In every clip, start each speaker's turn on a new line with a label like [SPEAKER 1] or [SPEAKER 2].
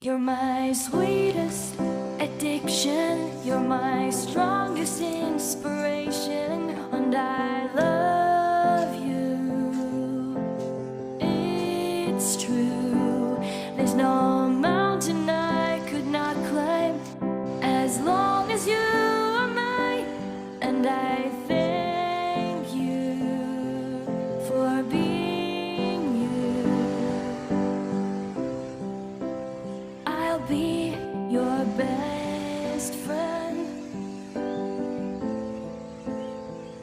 [SPEAKER 1] You're my sweetest addiction, you're my strongest inspiration, and I love you. It's true, there's no mountain I could not climb as long as you are mine, and I thank you for being you. I'll be your best friend.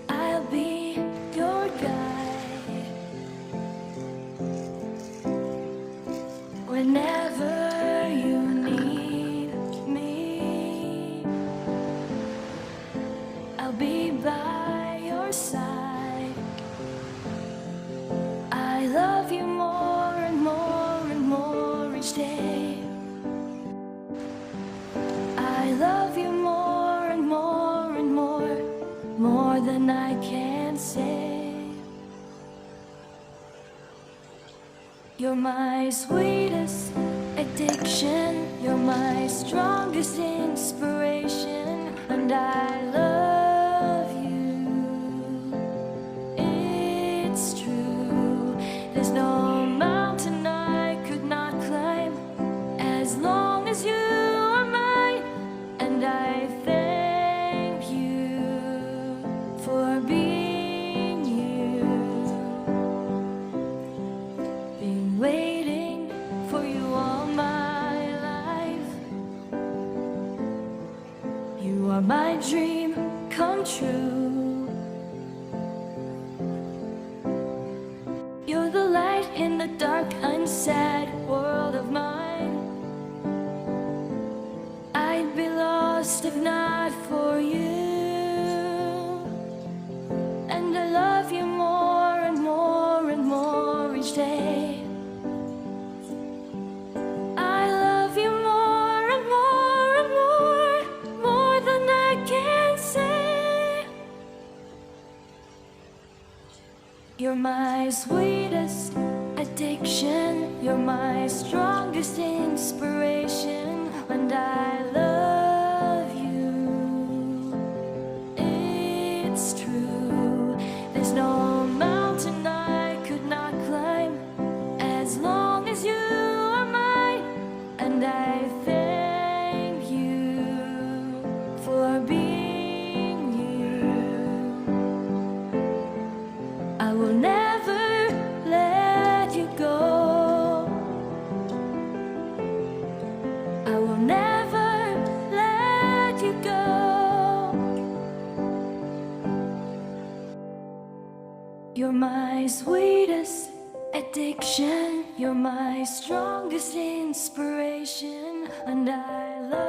[SPEAKER 1] I'll be your guide whenever you need me. I'll be by your side. I love you more and more and more each day. I love you more and more and more than I can say. You're my sweetest addiction, you're my strongest inspiration, and I love you. It's true, there's no mountain I could not climb as long as you are mine, and I thank you for being you. Been waiting for you all my life. You are my dream come true. You're the light in the dark, unsad world of mine. I'd be lost if not for you. And I love you more and more and more each day. I love you more and more and more than I can say. You're my sweetest addiction, you're my strongest inspiration, and I love you. It's true, there's no mountain I could not climb as long as you are mine, and I thank you for being you. I will never let you go. I will never let you go. You're my sweetest addiction, you're my strongest inspiration, and I love